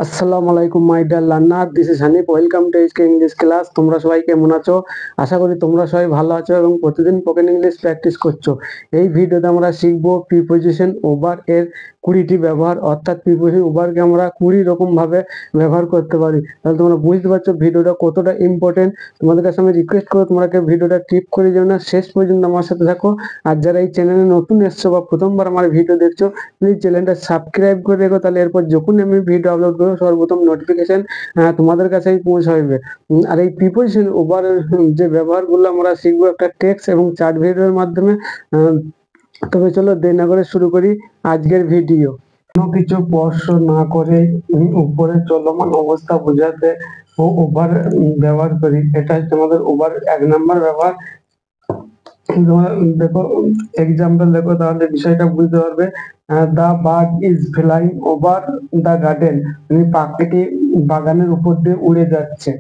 আসসালামু আলাইকুম my dear learner, this is Hanif. Welcome to HK English class. তোমরা সবাই কেমন আছো? আশা করি তোমরা সবাই ভালো আছো এবং প্রতিদিন স্পোকেন ইংলিশ প্র্যাকটিস করছো। এই ভিডিওতে আমরা শিখবো প্রিপোজিশন ওভার এর 20টি ব্যবহার, অর্থাৎ প্রিপোজিশন ওভারকে আমরা 20 রকম ভাবে ব্যবহার করতে পারি। তাহলে তোমরা বুঝতে পারছো ভিডিওটা কতটা ইম্পর্টেন্ট। তোমাদের কাছে আমি রিকোয়েস্ট করবো তোমরাকে ভিডিওটা টিপ করে যেও না, শেষ পর্যন্ত আমার সাথে থাকো। আর যারা এই চ্যানেলে নতুন এসছো বা প্রথমবার আমার ভিডিও দেখছো, প্লিজ চ্যানেলটা সাবস্ক্রাইব করে রেখো, তাহলে এরপর যখন আমি ভিডিও আপলোড করবো সর্বপ্রথম নোটিফিকেশন তোমাদের কাছেই পৌঁছাবে। আর এই প্রিপোজিশন ওভার যে ব্যবহারগুলো আমরা শিখবো একটা টেক্সট এবং চার্ট ভিডিওর মাধ্যমে। আহ, তবে চলো দেরি না করে শুরু করি আজকের ভিডিও। কোনো কিছু প্রশ্ন না করে উপরে চলমান অবস্থা বোঝাতে ওভার ব্যবহার করি। এটা হচ্ছে আমাদের ওভার 1 নম্বর ব্যবহার। তোমরা দেখো, এক্সাম্পল দেখো, তাহলে বিষয়টা বুঝতে পারবে। The bird is flying over the garden, মানে পাখিটি বাগানের উপর দিয়ে উড়ে যাচ্ছে।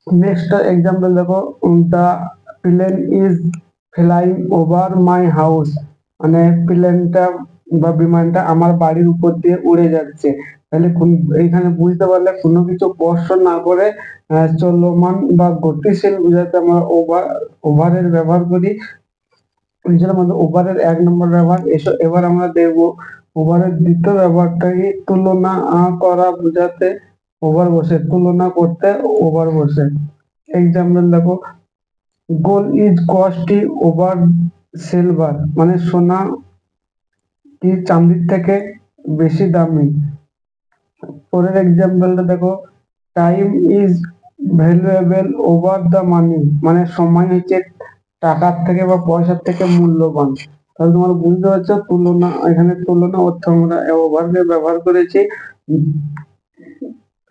নেক্সট এক্সাম্পল দেখো, the plane is flying over my house, মানে প্লেনটা বা বিমানটা আমার বাড়ির উপর দিয়ে উড়ে যাচ্ছে। তাহলে এইখানে বুঝতে পারলে কোনো কিছু প্রশ্ন না করে চলমান বা গতিশীল বোঝাতে আমরা ওভারের ব্যবহার করি। যেটার মধ্যে ওভারের 1 নম্বর ব্যবহার। এবার আমরা দেখবো ওভারের দ্বিতীয় ব্যবহারটা কি, তুলনা করা বোঝাতে ওভার বসে, তুলনা করতে ওভার বসে। এক্সাম্পল দেখো, gold is costly over silver, মানে সোনা কি চাঁদির থেকে বেশি দামি। পরের এক্সাম্পলটা দেখো, time is valuable over the money, মানে সময় হচ্ছে টাকার থেকে বা পয়সার থেকে মূল্যবান। তাহলে তোমরা বুঝতে পারছো তুলনা, এখানে তুলনা অর্থ আমরা ওভারকে ব্যবহার করেছি।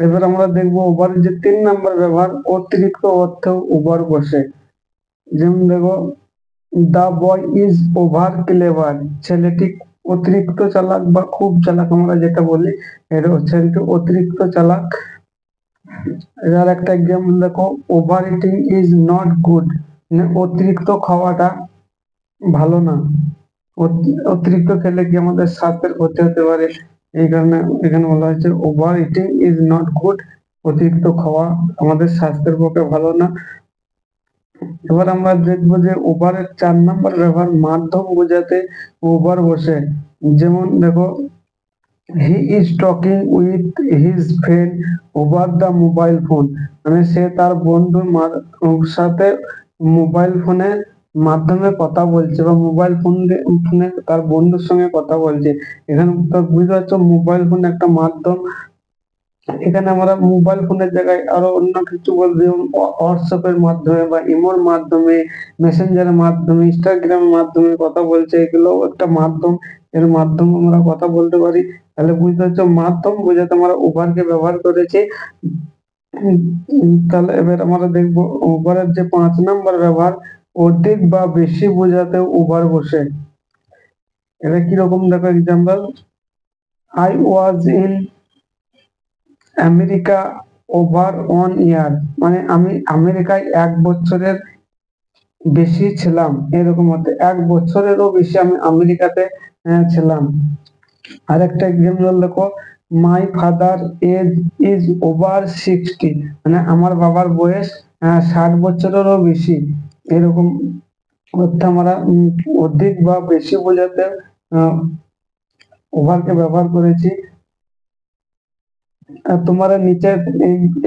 এবার আমরা দেখবো ওভার যে 3 নম্বর ব্যবহার, অতিরিক্ত অর্থ ওভার বসে। যেমন দেখো, দা বয় ইজ ওভার ক্লেভার, ছেলেটি অতিরিক্ত চালাক বা খুব চালাক, আমরা যেটা বলি এটা ছেলেটি অতিরিক্ত চালাক। এর একটা এক্সাম্পল দেখো, over eating is not good, মানে অতিরিক্ত খাওয়াটা ভালো না। অতিরিক্ত খেলে কি আমাদের স্বাস্থ্যের ক্ষতি হতে পারে, এই কারণে এখানে বলা হয়েছে over eating is not good, অতিরিক্ত খাওয়া আমাদের স্বাস্থ্যের পক্ষে ভালো না। এবার আমরা দেখবো যে ওভারের 4 নম্বর ব্যবহার, মাধ্যম বোঝাতে ওভার বসে। যেমন দেখো, he is talking with his friend over the mobile phone, মানে সে তার বন্ধুর সাথে মোবাইল ফোনের মাধ্যমে কথা বলছে বা মোবাইল ফোনে তার বন্ধুর সঙ্গে কথা বলছে। এখানে তো বুঝতে পারছো মোবাইল ফোন একটা মাধ্যম। এখানে আমরা মোবাইল ফোনের জায়গায় আরো অন্য কিছু বলতে, হোয়াটসঅ্যাপের মাধ্যমে বা ইমোর মাধ্যমে, মেসেঞ্জারের মাধ্যমে, ইনস্টাগ্রামের মাধ্যমে কথা বলছে, এগুলো একটা মাধ্যম। এর মাধ্যমে আমরা কথা বলতে পারি। তাহলে বুঝতে পারছো মাধ্যম বোঝাতে আমরা ওভারকে ব্যবহার করেছি। তাহলে এবার আমরা দেখবো ওভারের যে 5 নম্বর ব্যবহার, অধিক বা বেশি বোঝাতে ওভার বসে। এটা কিরকম দেখো, example, I was in America over 1 ইয়ার, মানে আমি আমেরিকায় 1 বছরের বেশি ছিলাম, এরকম হতে 1 বছরেরও বেশি আমি আমেরিকাতে ছিলাম। আর একটা এক্সাম্পল দেখো, my father age is over 60, মানে আমার বাবার বয়স 60 বছরেরও বেশি। এরকম অর্থে আমরা অধিক বা বেশি বোঝাতে ওভারকে ব্যবহার করেছি। তোমার নিচের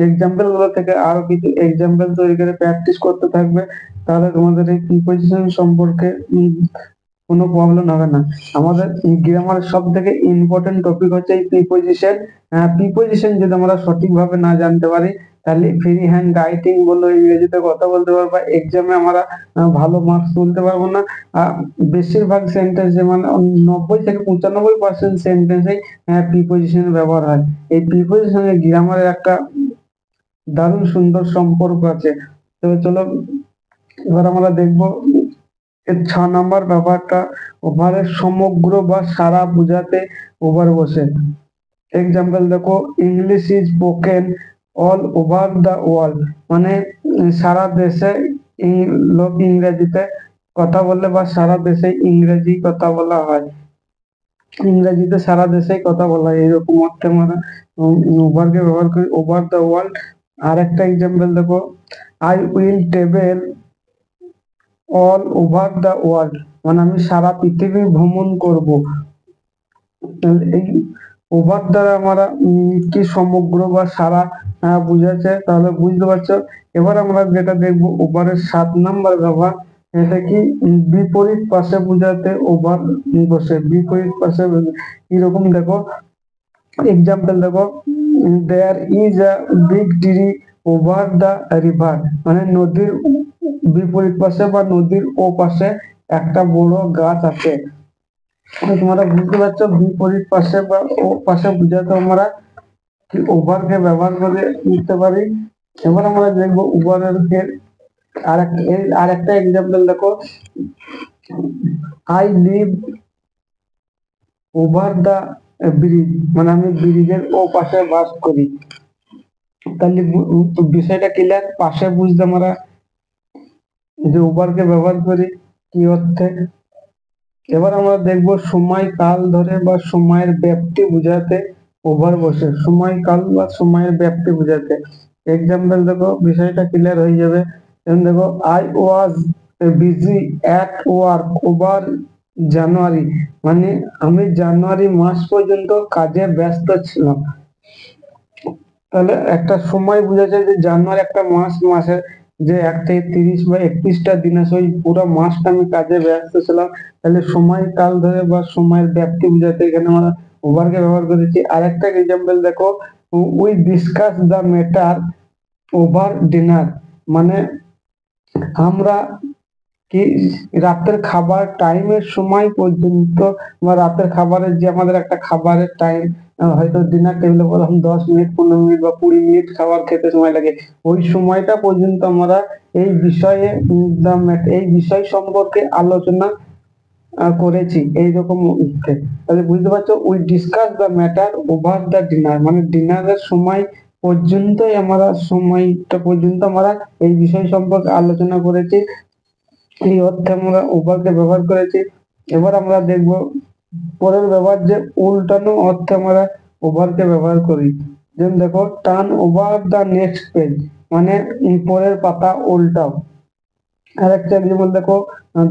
এক্সাম্পল গুলো থেকে আরো কিছু এক্সাম্পল তৈরি করে প্র্যাকটিস করতে থাকবে, তাহলে তোমাদের এই প্রিপোজিশন সম্পর্কে কোনো প্রবলেম হবে না। আমাদের গ্রামার সব থেকে ইম্পর্টেন্ট টপিক হচ্ছে এই প্রিপোজিশন। প্রিপোজিশন যদি আমরা সঠিকভাবে না জানতে পারি, তাহলে ফ্রি হ্যান্ড রাইটিং বলো, ইংরেজিতে কথা বলতে পারবো, এক্সামে আমরা ভালো মার্কস তুলতে পারবো না। বেশিরভাগ সেন্টেন্সে, মানে 90 থেকে 95% সেন্টেন্সে প্রিপোজিশন ব্যবহার হয়। এই প্রিপোজিশনের গ্রামারের একটা দারুণ সুন্দর সম্পর্ক আছে। তবে চলো এবার আমরা দেখবো এর 6 নম্বর ব্যবহারটা, ওভারের সমগ্র বা সারা বোঝাতে ওভার বসে। এক্সাম্পল দেখো, English is spoken all over the world, মানে সারা দেশে লোক ইংরেজিতে কথা বলে বা সারা দেশে ইংরেজি কথা বলা হয়। ইংরেজিতে সারা দেশে কথা বলা হয়, এইরকম অর্থে আমরা ওভারকে ব্যবহার করি, ওভার দ্য ওয়ার্ল্ড। আর একটা এক্সাম্পল দেখো, I will travel all over the world, মানে আমি সারা পৃথিবী ভ্রমণ করব। তাহলে এই ওভার দ্বারা আমরা কি সমগ্র বা সারা বুঝাচ্ছে, তাহলে বুঝতে পারছো। এবার আমরা যেটা দেখবো ওভারের 7 নম্বর ব্যবহার, এটা কি বিপরীত পাশে বুঝাতে ওভার বসে, বিপরীত পাশে কিরকম দেখো, এক্সাম্পল দেখো, there is a big tree over the river, মানে নদীর বিপরীত পাশে বা নদীর ও পাশে একটা বড় গাছ আছে। তোমরা বুঝতে পারছো, বিপরীত পাশে বা ও পাশে বুঝাতে আমরা কি ওভারকে ব্যবহার করে লিখতে পারি। এবার আমরা দেখবো ওভারের আর একটা এক্সাম্পল দেখো, I live over the bridge, মানে আমি ব্রিজের ও পাশে বাস করি। তাহলে বিষয়টা ক্লিয়ার, পাশে বুঝতে আমরা যে ওভারকে ব্যবহার করি কি অর্থে। এবার আমরা দেখবো সময় কাল ধরে বা সময়ের ব্যাপ্তি বুঝাতে ওভার বসে, সময় কাল বা সময়ের ব্যাপ্তি বুঝাতে। এক্সাম্পল দেখো, বিষয়টা ক্লিয়ার হয়ে যাবে। যেমন দেখো, I was busy at work over January, মানে আমি জানুয়ারি মাস পর্যন্ত কাজে ব্যস্ত ছিলাম। তাহলে একটা সময় বোঝা যায় যে জানুয়ারি একটা মাস, মাসের যে 1 থেকে 30 বা 31টা দিন আছে, ওই পুরো মাসটা আমি কাজে ব্যস্ত ছিলাম। তাহলে সময় কাল ধরে বা সময়ের ব্যাপ্তি বুঝাতে এখানে আমরা ওভারকে ব্যবহার করেছি। আর একটা এক্সাম্পল দেখো, we discuss the matter over dinner, মানে আমরা কি রাতের খাবার টাইমের সময় পর্যন্ত বা রাতের খাবারের যে আমাদের একটা খাবারের টাইম, হয়তো ডিনার টেবিলে বললাম 10 মিনিট, 15 মিনিট বা 20 মিনিট খাবার খেতে সময় লাগে, ওই সময়টা পর্যন্ত আমরা এই বিষয়ে এই বিষয় সম্পর্কে আলোচনা করেছি এইরকম অর্থে। তাহলে বুঝতে পারছো, we discuss the matter over the dinner, মানে ডিনারের সময় পর্যন্তই আমরা সময়টা পর্যন্ত আমরা এই বিষয় সম্পর্কে আলোচনা করেছি, এই অর্থে আমরা ওভারকে ব্যবহার করেছি। এবার আমরা দেখব পরের ব্যবহার, যে উল্টানো অর্থে আমরা ওভারকে ব্যবহার করি। যেমন দেখো, turn over the next page, মানে পরের পাতা উল্টাও। আর একটা যেমন দেখো,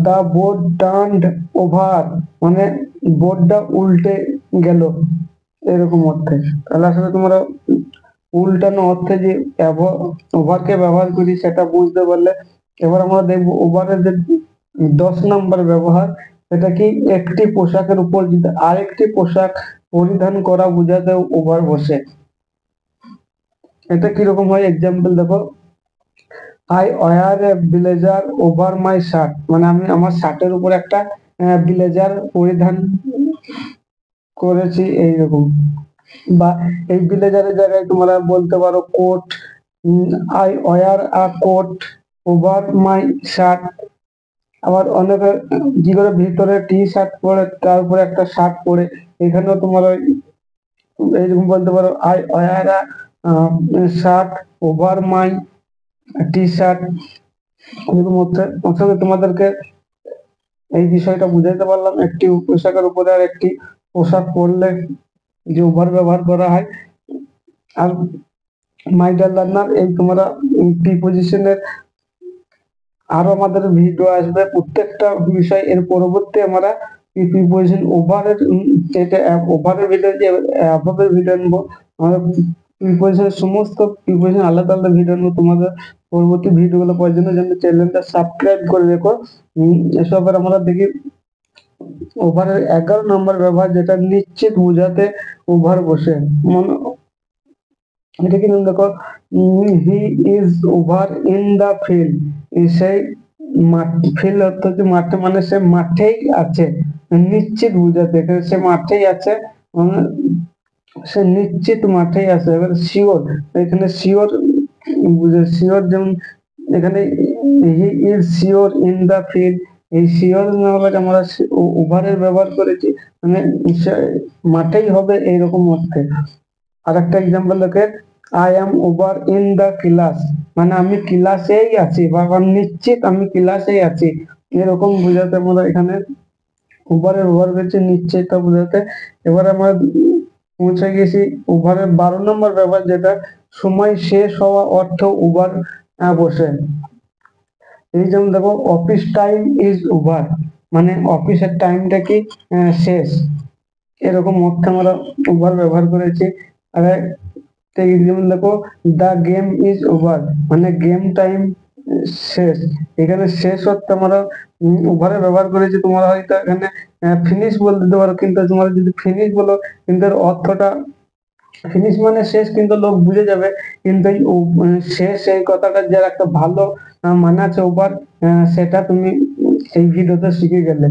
দা বোর্ড টার্নড ওভার, মানে বোর্ডটা উল্টে গেল, এরকম অর্থে। তাহলে আসলে তোমরা উল্টানো অর্থে যে ওভারকে ব্যবহার করি সেটা বুঝতে পারলে। এবার আমরা দেখবো ওভারের যে 10 নম্বর ব্যবহার, সেটা কি একটি পোশাকের উপর যদি আরেকটি পোশাক পরিধান করা বোঝাতে ওভার বসে। এটা কিরকম হয়, এক্সাম্পল দেখো, I were A blazer over my shirt, মানে আমি আমার শার্টের উপর একটা ব্লেজার পরিধান করেছি, এইরকম। বা এই ব্লেজারের জায়গায় তোমরা বলতে পারো coat, I wear a coat over my shirt. আবার অনেকে কি করে ভিতরে টি শার্ট পরে তার উপরে একটা শার্ট পরে, এখানেও তোমরা এইরকম বলতে পারো, I wear a shirt over my T shirt. এরকম অর্থে তোমাদেরকে এই বিষয়টা বুঝাইতে পারলাম, একটি পোশাকের উপরে আর একটি পোশাক পরলে যে ওভার ব্যবহার করা হয়। আর মাই ডিয়ার লার্নার, এই তোমরা প্রিপজিশনের আরো আমাদের ভিডিও আসবে প্রত্যেকটা বিষয়, এর পরবর্তী আমরা প্রিপজিশন ওভারের এটা ওভারের ভিডিও যে অ্যাভাবের ভিডিও নেবো, আমরা প্রিপজিশনের সমস্ত প্রিপজিশন আলাদা আলাদা ভিডিও নেবো। তোমাদের পরবর্তী ভিডিওগুলো পাওয়ার জন্য চ্যানেলটা সাবস্ক্রাইব করে রেখো। এসবের আমরা দেখি ওভারের 11 নম্বর ব্যবহার, যেটা নিশ্চিত বোঝাতে ওভার বসে। এটা কি দেখো, he is over in the field, সেই ফিল্ড অর্থ কি মাঠে, মানে সে মাঠেই আছে, নিশ্চিত বুঝাতে এখানে সে মাঠেই আছে, মানে সে নিশ্চিত মাঠেই আছে। এবার শিওর, এখানে শিওর শিওর, যেমন এখানে he is sure in the field, এই শিওর আমরা ওভারের ব্যবহার করেছি, মানে সে মাঠেই হবে এইরকম অর্থে। আর একটা এক্সাম্পল দেখে, I am over in the class, মানে আমি ক্লাসেই আছি বা আমি নিশ্চিত আমি ক্লাসেই আছি, এরকম বোঝাতে আমরা এখানে ওভারের ওভার হচ্ছে নিশ্চয়তা বোঝাতে। এবার আমরা পৌঁছে গেছি ওভারের 12 নম্বর ব্যবহার, যেটা সময় শেষ হওয়া অর্থ ওভার বসে। এই যেমন দেখো, অফিস টাইম ইজ ওভার, মানে অফিসের টাইমটা কি শেষ, এরকম অর্থে আমরা ওভার ব্যবহার করেছি। আর যেমন দেখো, দ্য গেম ইজ ওভার, মানে গেম টাইম শেষ। এখানে শেষ অর্থে আমরা ওভারে ব্যবহার করেছি। তোমরা হয়তো এখানে ফিনিশ বলতে দিতে পারো, কিন্তু তোমরা যদি ফিনিশ বলো কিন্তু এর অর্থটা ফিনিশ মানে শেষ, কিন্তু লোক বুঝে যাবে। কিন্তু এই শেষ এই কথাটার যার একটা ভালো মানে আছে ওভার, সেটা তুমি এই ভিডিওতে শিখে গেলে।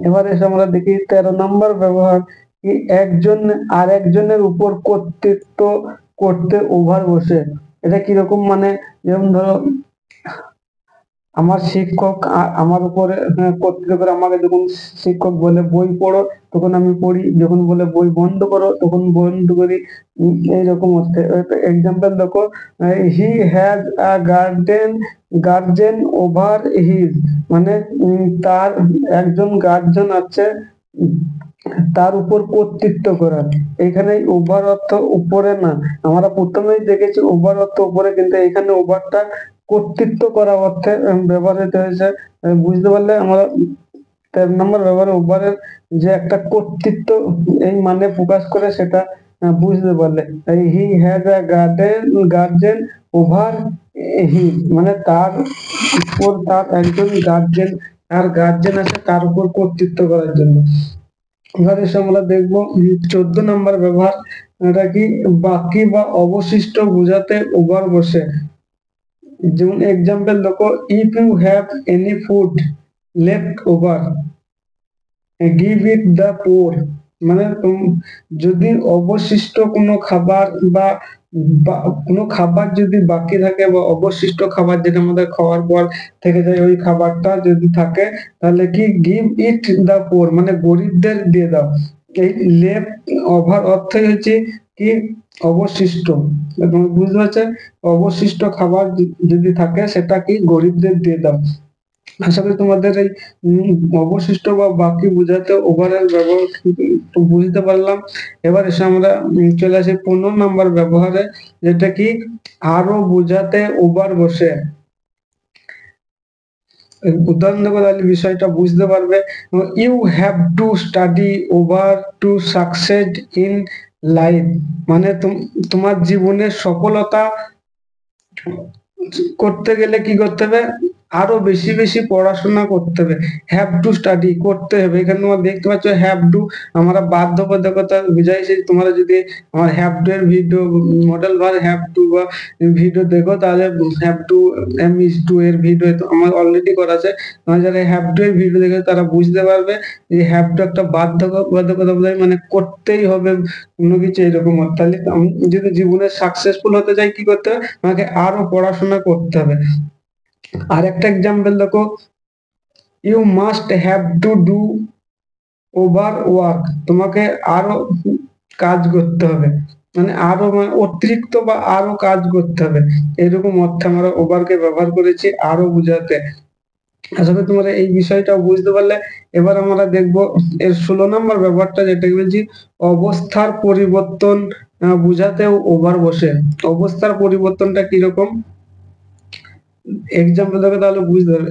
এবারে এসে আমরা দেখি 13 নম্বর ব্যবহার, কি একজন আর একজনের উপর কর্তৃত্ব করতে ওভার বসে। এটা কিরকম, মানে যেমন ধরো আমার শিক্ষক আমার উপরে কর্তৃত্ব করে, আমাকে যখন শিক্ষক বলে বই পড়ো তখন আমি পড়ি, যখন বলে বই বন্ধ করো তখন বন্ধ করি। এইরকম হচ্ছে। এক্সাম্পল দেখো, he has a guardian over his, মানে তার একজন গার্জেন আছে তার উপর কর্তৃত্ব করার। এখানে ওভার অর্থ উপরে না, আমরা প্রথমেই দেখেছি ওভার অর্থ উপরে, কিন্তু এখানে ওভারটা কর্তৃত্ব করা অর্থে ব্যবহৃত হয়েছে। বুঝতে পারলে আমরা 13 নম্বর ব্যবহারে ওভারের যে একটা কর্তৃত্ব এই মানে প্রকাশ করে, সেটা বুঝতে পারলে। He has a guardian over হি, মানে তার উপর তার একজন গার্জেন আছে তার উপর কর্তৃত্ব করার জন্য। এবারে এসে আমরা দেখবো 14 নম্বর ব্যবহার, এটা কি বাকি বা অবশিষ্ট বোঝাতে ওভার বসে। যেমন এক্সাম্পল দেখো, if you have any food left over give it the poor, মানে যদি অবশিষ্ট কোনো খাবার বা কোনো খাবার যদি বাকি থাকে বা অবশিষ্ট খাবার যেটা আমাদের খাওয়ার পর থেকে যায়, ওই খাবারটা যদি থাকে তাহলে কি গিভ ইট দ্য পুর, মানে গরিবদের দিয়ে দাও। এই লেফট ওভার অর্থই হচ্ছে কি অবশিষ্ট। বুঝতে পারছে, অবশিষ্ট খাবার যদি থাকে সেটা কি গরিবদের দিয়ে দাও। আশা করি তোমাদের এই অবশিষ্ট বা বাকি বোঝাতে ওভারের ব্যবহার একটু বুঝতে পারলাম। এবার এসে আমরা চলে আসি 15 নম্বর ব্যবহারে, যেটা কি আরো বোঝাতে ওভার বসে। উদাহরণ দেবো তাহলে বিষয়টা বুঝতে পারবে। You have to study over to succeed in life, মানে তোমার জীবনের সফলতা করতে গেলে কি করতে হবে, আরো বেশি বেশি পড়াশোনা করতে হবে। হ্যাভ টু স্টাডি করতে হবে, এখানে তোমরা দেখতে পাচ্ছ হ্যাভ টু আমরা বাধ্যবাধকতা বুঝাইছি। তোমরা যদি আমার হ্যাভ টু এর video modal verb have to বা ভিডিও দেখো, তাহলে have to am is to এর ভিডিও আমার অলরেডি করা আছে। তোমরা যারা হ্যাভ টু এর ভিডিও দেখে তারা বুঝতে পারবে যে হ্যাভ টু একটা বাধ্যবাধকতা বোঝায়, মানে করতেই হবে কোনো কিছু এরকম। তাহলে আমি যদি জীবনে সাকসেসফুল হতে চাই কি করতে হবে, আমাকে আরো পড়াশোনা করতে হবে। আর একটা এক্সাম্পল দেখো, you must have to do over work, তোমাকে আরো কাজ করতে হবে, মানে আরো অতিরিক্ত বা আরো কাজ করতে হবে। এরকম অর্থে আমরা ওভারকে ব্যবহার করেছি আরো বোঝাতে। আসলে তোমরা এই বিষয়টা বুঝতে পারলে। এবার আমরা দেখবো এর 16 নম্বর ব্যবহারটা, যেটা বলছি অবস্থার পরিবর্তন বুঝাতেও ওভার বসে। অবস্থার পরিবর্তনটা কিরকম এক্সাম্পল দেবে তাহলে বুঝতে পারবে।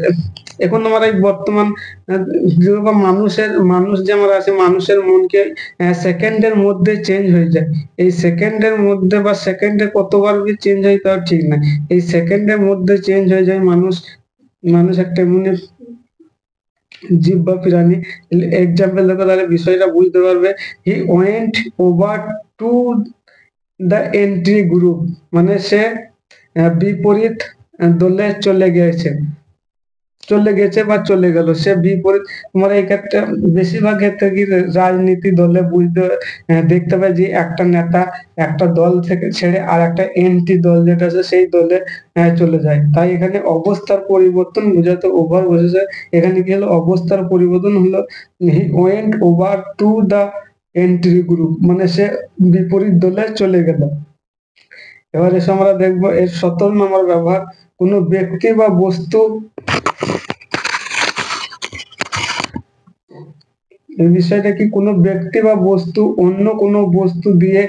এখন আমরা এই বর্তমান যেরকম মানুষ যে আমরা আছে, মানুষের মনকে সেকেন্ডের মধ্যে চেঞ্জ হয়ে যায়। এই সেকেন্ডের মধ্যে বা সেকেন্ডে কতবার চেঞ্জ হয় তাও ঠিক না, এই সেকেন্ডের মধ্যে চেঞ্জ হয়ে যায় মানুষ একটা এমনি জীব বা প্রাণী। এক্সাম্পল দেখো তাহলে বিষয়টা বুঝতে পারবে। হি went over to the entry group, মানে সে বিপরীত দলে চলে গেছে বা চলে গেল, সে বিপরীত। তোমার এই ক্ষেত্রে বেশিরভাগ ক্ষেত্রে কি রাজনীতি দলে বুঝতে দেখতে পাই যে একটা নেতা একটা দল থেকে ছেড়ে আর একটা এন্টি দল যেটা আছে সেই দলে চলে যায়। তাই এখানে অবস্থার পরিবর্তন বোঝাতে ওভার বসেছে। এখানে কি হলো, অবস্থার পরিবর্তন হলো he went over to the entry group, মানে সে বিপরীত দলে চলে গেল। এবার এসে আমরা দেখবো এর 17 নম্বর ব্যবহার, কোন ব্যক্তি বা বস্তু এই বিষয়টা কি কোনো ব্যক্তি বা বস্তু অন্য কোনো বস্তু দিয়ে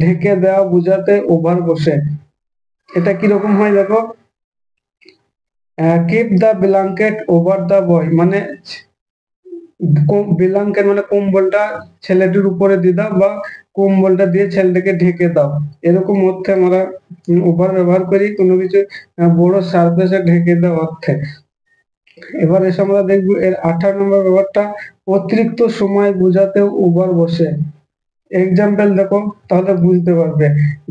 ঢেকে দেওয়া বোঝাতে ওভার বসে। এটা কিরকম হয় দেখো, keep the blanket over the boy, মানে ব্ল্যাঙ্কেট মানে কম্বলটা ছেলেটির উপরে দিয়ে দাও, বা কম্বলটা দিয়ে ছেলেটাকে ঢেকে দাও, এরকম অর্থে আমরা ওভার ব্যবহার করি কোনো কিছু বড় সারফেসে ঢেকে দেওয়া অর্থে। এবার এসে আমরা দেখবো এর 18 নম্বর ব্যবহারটা, অতিরিক্ত সময় বোঝাতেও ওভার বসে। এক্সাম্পল দেখো তাহলে বুঝতে পারবে।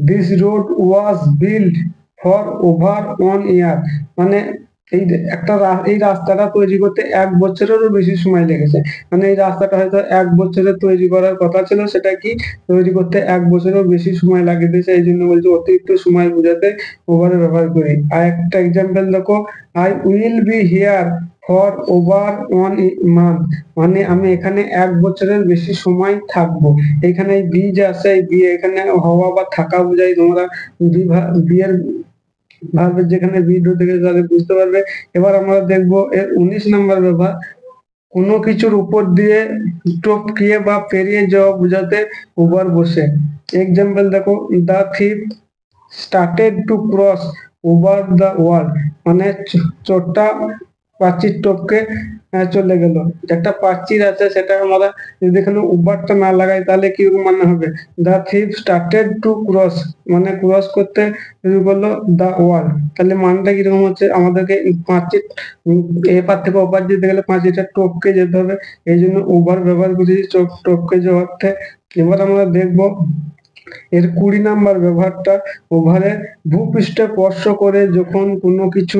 This road was build for over 1 ইয়ার, মানে এই রাস্তাটা তৈরি করতে 1 বছরেরও বেশি সময় লেগেছে। মানে এই রাস্তাটা হয়তো 1 বছরে তৈরি করার কথা ছিল, সেটা কি তৈরি করতে 1 বছরেরও বেশি সময় লাগিয়ে দিয়েছে। এই জন্য বলছি অতিরিক্ত সময় বোঝাতে ওভার ব্যবহার করি। আর একটা এক্সাম্পল দেখো, I will be here for over 1 month, মানে আমি এখানে 1 বছরের বেশি সময় থাকবো। এখানে বি যে আছে, এই বি এখানে হওয়া বা থাকা বোঝাই। তোমরা বিয়ের ভার্বের যেখানে ভিডিও দেখে তাহলে বুঝতে পারবে। এবার আমরা দেখবো এর 19 নম্বর ব্যবহার, কোনো কিছুর উপর দিয়ে টপকিয়ে বা পেরিয়ে যাওয়া বোঝাতে ওভার বসে। এক্সাম্পল দেখো, the thief started to cross over the wall, মানে চোরটা প্রাচীর টপকে চলে গেল। একটা প্রাচীর আছে, সেটা আমরা যদি এখানে ওভারটা না লাগাই তাহলে কিরকম মানে হবে, the thief started to cross, মানে ক্রস করতে শুরু করলো দ্য ওয়াল। তাহলে মানটা কিরকম হচ্ছে, আমাদেরকে প্রাচীর এপার থেকে ওপার যেতে গেলে প্রাচীরটা টপকে যেতে হবে, এই জন্য ওভার ব্যবহার করেছি টপকে যাওয়ার অর্থে। এবার আমরা দেখবো এর 20 নাম্বার ব্যবহারটা, ওভারে ভূপৃষ্ঠে স্পর্শ করে যখন কোনো কিছু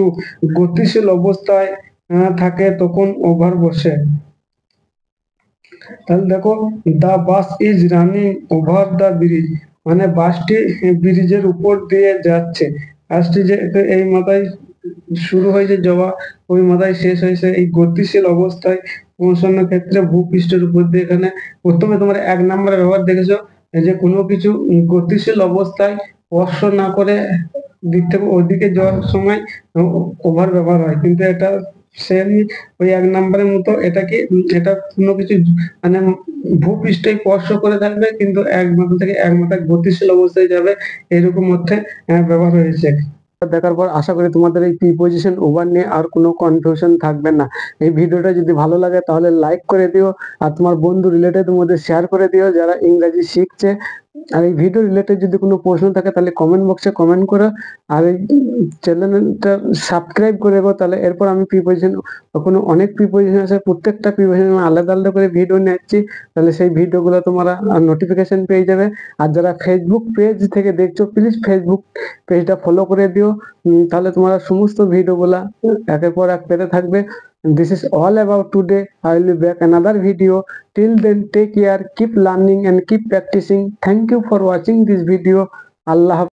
গতিশীল অবস্থায় থাকে তখন ওভার বসে। তাহলে দেখো, the bus is running over the bridge, মানে বাসটি ব্রিজের উপর দিয়ে যাচ্ছে। বাসটি যে এই মাথায় শুরু হয়েছে যাওয়া, ওই মাথায় শেষ হয়েছে। এই গতিশীল অবস্থায় পৌঁছানোর ক্ষেত্রে ভূপৃষ্ঠের উপর দিয়ে, এখানে প্রথমে তোমরা 1 নম্বরে ব্যবহার দেখেছো, এই যে কোনো কিছু গতিশীল অবস্থায় স্পর্শ না করে দিক থেকে ওদিকে যাওয়ার সময় ওভার ব্যবহার হয়, কিন্তু এটা সেম ওই 1 নম্বরের মতো। এটা কি এটা কোনো কিছু মানে ভূপৃষ্ঠে স্পর্শ করে থাকবে, কিন্তু এক মাথা থেকে এক মাথায় গতিশীল অবস্থায় যাবে, এরকম অর্থে ব্যবহার হয়েছে। দেখার পর আশা করি তোমাদের এই প্রিপোজিশন ওভার নিয়ে আর কোনো কনফিউশন থাকবে না। এই ভিডিওটা যদি ভালো লাগে তাহলে লাইক করে দিও, আর তোমার বন্ধু রিলেটেড মধ্যে শেয়ার করে দিও যারা ইংরেজি শিখছে। আর এই ভিডিও রিলেটেড যদি কোনো প্রশ্ন থাকে তাহলে কমেন্ট বক্সে কমেন্ট করো, আর এই চ্যানেলটা সাবস্ক্রাইব করে রাখো। তাহলে এরপর আমি প্রিপোজিশন কোনো অনেক প্রিপোজিশন আছে, প্রত্যেকটা প্রিপোজিশন আলাদা আলাদা করে ভিডিও নিচ্ছি, তাহলে সেই ভিডিওগুলো তোমরা নোটিফিকেশন পেয়ে যাবে। আর যারা ফেসবুক পেজ থেকে দেখছো প্লিজ ফেসবুক পেজটা ফলো করে দিও, তাহলে তোমরা সমস্ত ভিডিওগুলা একের পর এক পেতে থাকবে। This is all about today. I will be back another video. Till then, take care, keep learning and keep practicing. Thank you for watching this video. Allah